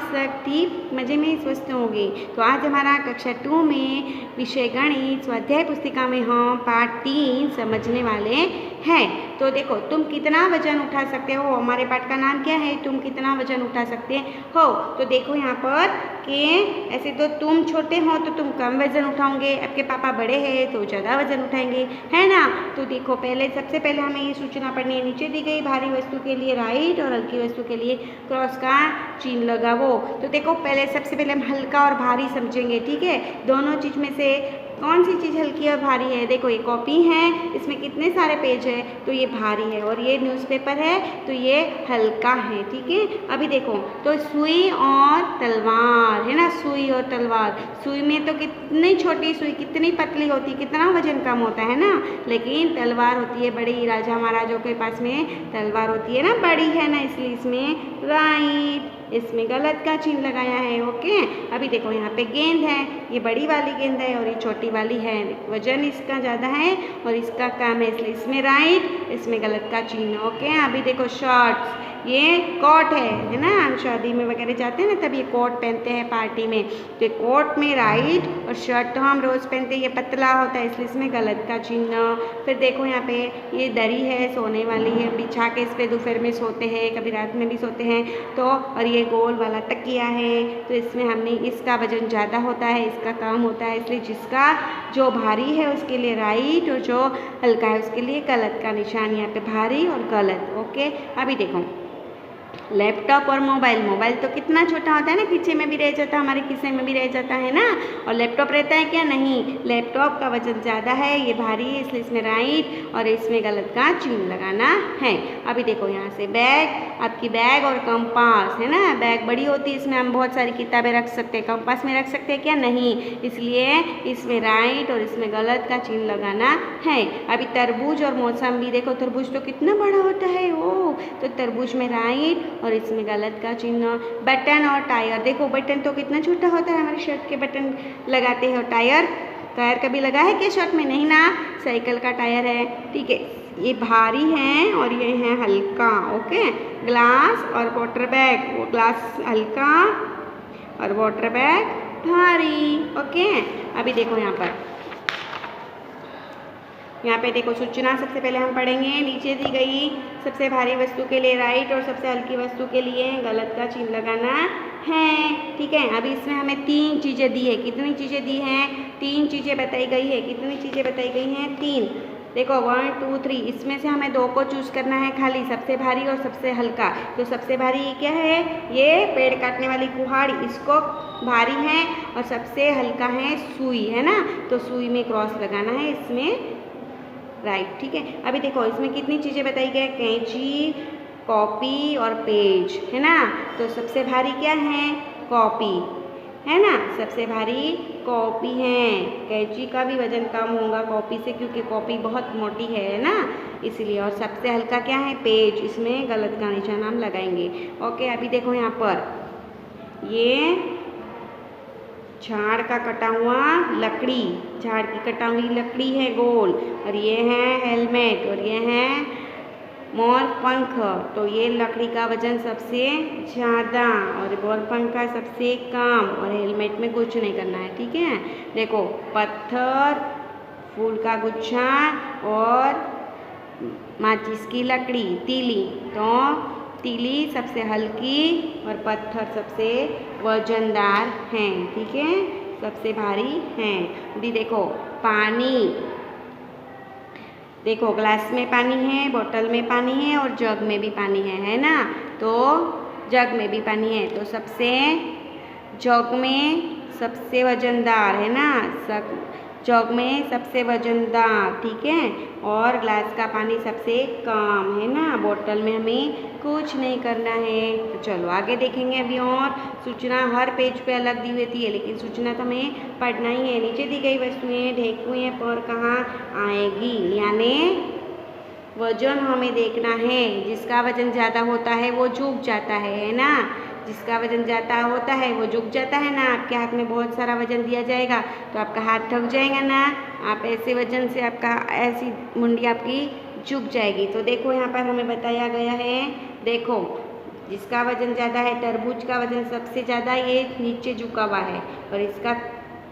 सकती मज़े में स्वस्थ होंगे। तो आज हमारा कक्षा 2 में विषय गणित स्वाध्याय पुस्तिका में हम पाठ 3 समझने वाले हैं। तो देखो, तुम कितना वजन उठा सकते हो, हमारे पाठ का नाम क्या है, तुम कितना वजन उठा सकते हो। तो देखो यहाँ पर कि ऐसे तो तुम छोटे हो तो तुम कम वजन उठाओगे, आपके पापा बड़े हैं तो ज़्यादा वजन उठाएंगे, है ना। तो देखो, सबसे पहले हमें ये सूचना पढ़नी है। नीचे दी गई भारी वस्तु के लिए राइट और हल्की वस्तु के लिए क्रॉस का चिन्ह लगाओ। तो देखो, सबसे पहले हम हल्का और भारी समझेंगे, ठीक है। दोनों चीज़ में से कौन सी चीज़ हल्की और भारी है। देखो, ये कॉपी है, इसमें कितने सारे पेज है, तो ये भारी है, और ये न्यूज़पेपर है तो ये हल्का है, ठीक है। अभी देखो, तो सुई और तलवार है ना, सुई और तलवार। सुई में तो कितनी छोटी सुई कितनी पतली होती, कितना वजन कम होता है ना, लेकिन तलवार होती है बड़ी। राजा महाराजों के पास में तलवार होती है ना, बड़ी है ना, इसलिए इसमें राइट, इसमें गलत का चिन्ह लगाया है, ओके। अभी देखो, यहाँ पे गेंद है, ये बड़ी वाली गेंद है और ये छोटी वाली है। वजन इसका ज़्यादा है और इसका कम है, इसलिए इसमें राइट, इसमें गलत का चिन्ह, ओके। अभी देखो, शर्ट्स, ये कोट है ना, हम शादी में वगैरह जाते हैं ना तब ये कोट पहनते हैं पार्टी में, तो कोट में राइट, और शर्ट तो हम रोज़ पहनते हैं, ये पतला होता है इसलिए इसमें गलत का चिन्ह। फिर देखो, यहाँ पे ये दरी है, सोने वाली है, बिछा के इस पर दोपहर में सोते हैं, कभी रात में भी सोते हैं। तो और ये गोल वाला तकिया है, तो इसमें हमने इसका वजन ज़्यादा होता है, इसका कम होता है, इसलिए जिसका जो भारी है उसके लिए राइट और जो हल्का है उसके लिए गलत का निशान, यहाँ पे भारी और गलत, ओके। अभी देखो, लैपटॉप और मोबाइल तो कितना छोटा होता है ना, पीछे में भी रह जाता है, हमारे खीसे में भी रह जाता है ना, और लैपटॉप रहता है क्या, नहीं, लैपटॉप का वजन ज़्यादा है, ये भारी है, इसलिए इसमें राइट और इसमें गलत का चिन्ह लगाना है। अभी देखो, यहाँ से बैग, आपकी बैग और कंपास है ना, बैग बड़ी होती है, इसमें हम बहुत सारी किताबें रख सकते हैं, कंपास में रख सकते हैं क्या, नहीं, इसलिए इसमें राइट और इसमें गलत का चिन्ह लगाना है। अभी तरबूज और मौसम्बी, देखो तरबूज तो कितना बड़ा होता है, ओ, तो तरबूज में राइट और इसमें गलत का चिन्ह। बटन और टायर, देखो बटन तो कितना छोटा होता है, हमारे शर्ट के बटन लगाते हैं, और टायर कभी लगा है क्या शर्ट में, नहीं ना, साइकिल का टायर है, ठीक है। ये भारी हैं और ये है हल्का, ओके। ग्लास और वाटर बैग, वो ग्लास हल्का और वाटर बैग भारी, ओके। अभी देखो, यहाँ पे देखो सूचना सबसे पहले हम पढ़ेंगे। नीचे दी गई सबसे भारी वस्तु के लिए राइट और सबसे हल्की वस्तु के लिए गलत का चिन्ह लगाना है, ठीक है। अभी इसमें हमें 3 चीज़ें दी है, कितनी चीज़ें दी हैं, 3 चीज़ें बताई गई है, कितनी चीज़ें बताई गई हैं, 3। देखो 1 2 3, इसमें से हमें 2 को चूज़ करना है खाली, सबसे भारी और सबसे हल्का। तो सबसे भारी क्या है, ये पेड़ काटने वाली कुहाड़ी, इसको भारी है, और सबसे हल्का है सुई, है ना, तो सुई में क्रॉस लगाना है, इसमें राइट, ठीक है। अभी देखो, इसमें कितनी चीज़ें बताई गई, कैंची, कॉपी और पेज, है ना। तो सबसे भारी क्या है, कॉपी, है ना, सबसे भारी कॉपी है। कैंची का भी वजन कम होगा कॉपी से, क्योंकि कॉपी बहुत मोटी है ना, इसलिए। और सबसे हल्का क्या है, पेज, इसमें गलत का निशान हम लगाएंगे, ओके। अभी देखो, यहाँ पर ये झाड़ का कटा हुआ लकड़ी, झाड़ की कटा हुई लकड़ी है गोल, और ये है हेलमेट, और ये है मोर पंख। तो ये लकड़ी का वजन सबसे ज़्यादा और मोर पंख का सबसे कम, और हेलमेट में कुछ नहीं करना है, ठीक है। देखो, पत्थर, फूल का गुच्छा और माचिस की लकड़ी, तीली, तो तीली सबसे हल्की और पत्थर सबसे वजनदार हैं, ठीक है, सबसे भारी हैं। अभी देखो, पानी, देखो ग्लास में पानी है, बोतल में पानी है और जग में भी पानी है ना। तो जग में भी पानी है, तो जग में सबसे वजनदार, है ना, जग में सबसे वजनदार, ठीक है, और ग्लास का पानी सबसे कम, है ना, बोतल में हमें कुछ नहीं करना है। तो चलो आगे देखेंगे अभी, और सूचना हर पेज पे अलग दी हुई है, लेकिन सूचना तो हमें पढ़ना ही है। नीचे दी गई वस्तुएं ढेकुएं पर कहाँ आएगी, यानी वजन हमें देखना है, जिसका वजन ज़्यादा होता है वो झुक जाता है ना, जिसका वजन ज़्यादा होता है वो झुक जाता है ना। आपके हाथ में बहुत सारा वजन दिया जाएगा तो आपका हाथ थक जाएगा ना, आप ऐसे वजन से आपका ऐसी मुंडी आपकी झुक जाएगी। तो देखो यहाँ पर हमें बताया गया है, देखो जिसका वजन ज़्यादा है, तरबूज का वजन सबसे ज़्यादा ये नीचे झुका हुआ है और इसका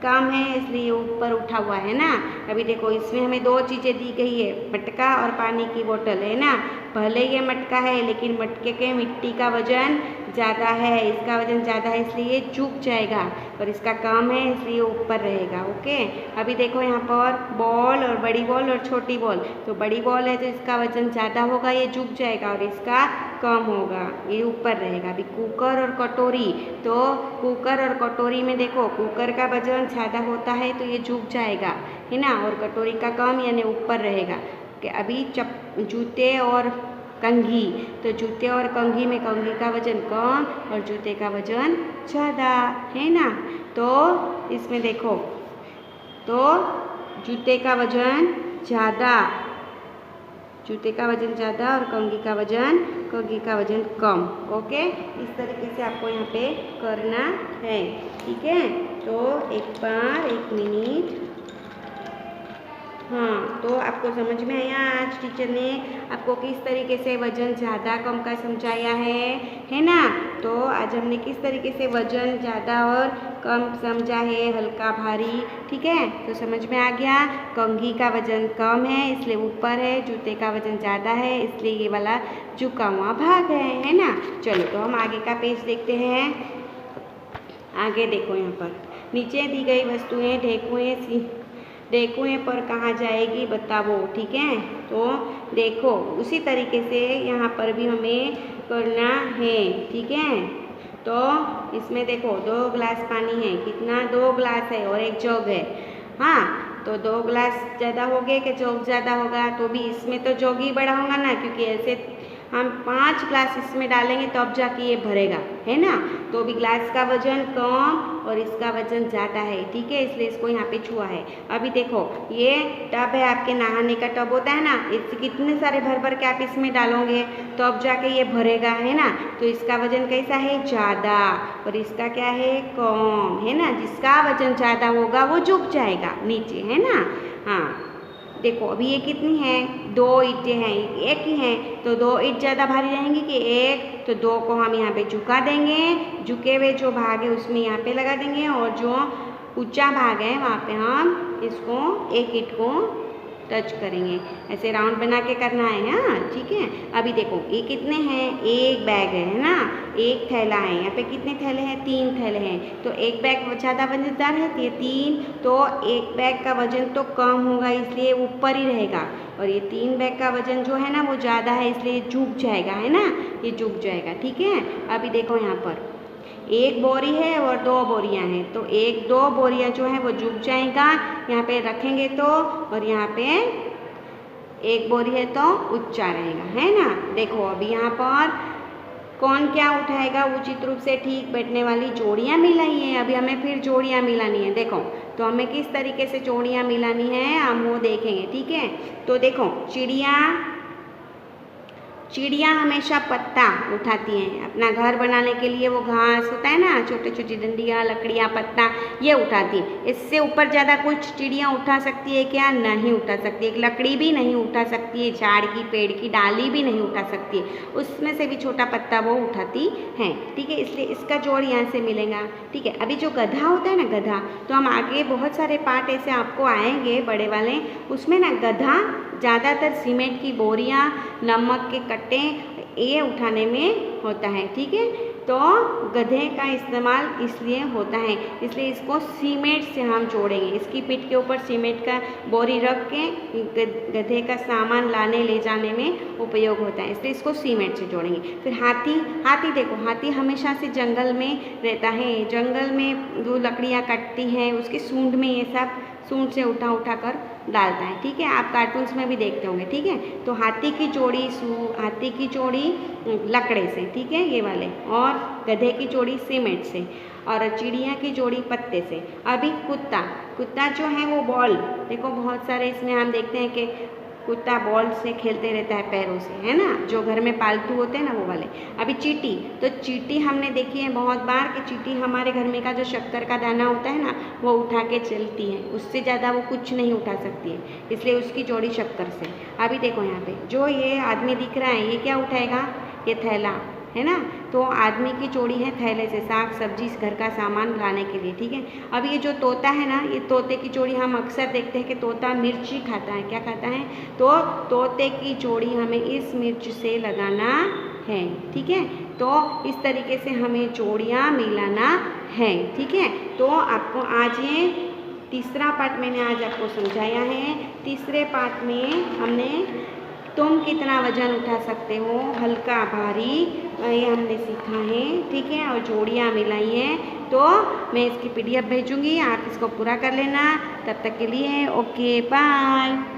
कम है इसलिए ये ऊपर उठा हुआ है ना। अभी देखो इसमें हमें दो चीज़ें दी गई है, मटका और पानी की बोतल है ना। भले ये मटका है लेकिन मटके के मिट्टी का वजन ज़्यादा है, इसका वजन ज़्यादा है इसलिए ये झुक जाएगा और इसका कम है इसलिए ऊपर रहेगा। ओके, अभी देखो यहाँ पर बॉल और बड़ी बॉल और छोटी बॉल। तो बड़ी बॉल है तो इसका वजन ज़्यादा होगा, ये झुक जाएगा और इसका कम होगा, ये ऊपर रहेगा। अभी कुकर और कटोरी, तो कुकर और कटोरी में देखो कुकर का वजन ज़्यादा होता है तो ये झुक जाएगा, है ना, और कटोरी का कम यानी ऊपर रहेगा। अभी जूते और कंघी, तो जूते और कंघी में कंघी का वजन कम और जूते का वजन ज़्यादा, है ना। तो इसमें देखो तो जूते का वजन ज़्यादा, जूते का वजन ज़्यादा और कंघी का वजन कम। ओके, इस तरीके से आपको यहाँ पे करना है, ठीक है। तो एक मिनट, हाँ, तो आपको समझ में आया आज टीचर ने आपको किस तरीके से वजन ज़्यादा कम का समझाया है ना। तो आज हमने किस तरीके से वजन ज़्यादा और कम समझा है, हल्का भारी, ठीक है। तो समझ में आ गया, कंघी का वजन कम है इसलिए ऊपर है, जूते का वजन ज़्यादा है इसलिए ये वाला झुका हुआ भाग है ना। चलो तो हम आगे का पेज देखते हैं। आगे देखो यहाँ पर नीचे दी गई वस्तुएं ढेकुए पर कहाँ जाएगी बताओ, ठीक है। तो देखो उसी तरीके से यहाँ पर भी हमें करना है, ठीक है। तो इसमें देखो 2 गिलास पानी है, कितना 2 गिलास है और एक जग है, हाँ। तो 2 गिलास ज़्यादा हो गए कि जग ज़्यादा होगा, तो भी इसमें तो जग ही बड़ा होगा ना, क्योंकि ऐसे हम 5 ग्लास इसमें डालेंगे तब जाके ये भरेगा, है ना। तो भी ग्लास का वजन कम और इसका वजन ज़्यादा है, ठीक है, इसलिए इसको यहाँ पे छुआ है। अभी देखो ये टब है, आपके नहाने का टब होता है ना, इससे कितने सारे भर भर के आप इसमें डालोगे तो अब जाके ये भरेगा, है ना। तो इसका वजन कैसा है, ज़्यादा, और इसका क्या है, कम, है ना। जिसका वजन ज़्यादा होगा वो झुक जाएगा नीचे, है ना। हाँ देखो अभी ये कितनी है, 2 ईंटें हैं, एक ही हैं, तो 2 ईंट ज़्यादा भारी रहेंगी कि एक, तो 2 को हम यहाँ पे झुका देंगे, झुके हुए जो भाग है उसमें यहाँ पे लगा देंगे और जो ऊंचा भाग है वहाँ पे हम इसको एक ईंट को टच करेंगे, ऐसे राउंड बना के करना है, हाँ ठीक है। अभी देखो ये कितने हैं, एक बैग है ना, एक थैला है, यहाँ पे कितने थैले हैं, 3 थैले हैं। तो एक बैग ज़्यादा वजनदार है तो ये 3, तो एक बैग का वजन तो कम होगा इसलिए ऊपर ही रहेगा, और ये 3 बैग का वजन जो है ना वो ज़्यादा है इसलिए झुक जाएगा, है ना, ये झुक जाएगा, ठीक है। अभी देखो यहाँ पर एक बोरी है और 2 बोरियां हैं, तो 1-2 बोरियां जो है वो झुक जाएगा, यहाँ पे रखेंगे तो, और यहाँ पे 1 बोरी है तो ऊंचा रहेगा, है ना। देखो अभी यहाँ पर कौन क्या उठाएगा, उचित रूप से ठीक बैठने वाली जोड़ियाँ मिलाई हैं। अभी हमें फिर जोड़ियाँ मिलानी है, देखो तो हमें किस तरीके से जोड़ियाँ मिलानी है हम वो देखेंगे, ठीक है। तो देखो चिड़िया हमेशा पत्ता उठाती हैं, अपना घर बनाने के लिए वो घास होता है ना, छोटे छोटी डंडियाँ, लकड़ियाँ, पत्ता ये उठाती है। इससे ऊपर ज़्यादा कुछ चिड़िया उठा सकती है क्या, नहीं उठा सकती। एक लकड़ी भी नहीं उठा सकती है, झाड़ की पेड़ की डाली भी नहीं उठा सकती है, उसमें से भी छोटा पत्ता वो उठाती हैं, ठीक है। इसलिए इसका जोड़ यहाँ से मिलेगा, ठीक है। अभी जो गधा होता है ना, गधा, तो हम आगे बहुत सारे पार्ट ऐसे आपको आएंगे बड़े वाले, उसमें ना गधा ज़्यादातर सीमेंट की बोरियाँ, नमक के कट्टे ये उठाने में होता है, ठीक है। तो गधे का इस्तेमाल इसलिए होता है, इसलिए इसको सीमेंट से हम जोड़ेंगे, इसकी पीठ के ऊपर सीमेंट का बोरी रख के गधे का सामान लाने ले जाने में उपयोग होता है, इसलिए इसको सीमेंट से जोड़ेंगे। फिर हाथी देखो, हाथी हमेशा से जंगल में रहता है, जंगल में जो लकड़ियाँ कटती हैं उसके सूंड में ये सब सूंड से उठा कर डालता है, ठीक है। आप कार्टून्स में भी देखते होंगे, ठीक है। तो हाथी की जोड़ी लकड़े से, ठीक है, ये वाले, और गधे की जोड़ी सीमेंट से, और चिड़िया की जोड़ी पत्ते से। अभी कुत्ता जो है वो बॉल, देखो बहुत सारे इसमें हम देखते हैं कि कुत्ता बॉल से खेलते रहता है पैरों से, है ना, जो घर में पालतू होते हैं ना वो वाले। अभी चींटी, तो चींटी हमने देखी है बहुत बार कि चींटी हमारे घर में का जो शक्कर का दाना होता है ना वो उठा के चलती है, उससे ज़्यादा वो कुछ नहीं उठा सकती है, इसलिए उसकी जोड़ी शक्कर से। अभी देखो यहाँ पे जो ये आदमी दिख रहा है ये क्या उठाएगा, ये थैला, है ना। तो आदमी की जोड़ी है थैले से साग सब्जी घर का सामान लाने के लिए, ठीक है। अब ये जो तोता है ना, ये तोते की जोड़ी हम अक्सर देखते हैं कि तोता मिर्ची खाता है, क्या खाता है, तो तोते की जोड़ी हमें इस मिर्च से लगाना है, ठीक है। तो इस तरीके से हमें जोड़ियाँ मिलाना है, ठीक है। तो आपको आज ये तीसरा पार्ट मैंने आज आपको समझाया है। तीसरे पार्ट में हमने तुम कितना वजन उठा सकते हो, हल्का भारी, ये हमने सीखा है, ठीक है। और जोड़ियाँ मिलाई हैं। तो मैं इसकी PDF भेजूँगी, आप इसको पूरा कर लेना। तब तक के लिए ओके बाय।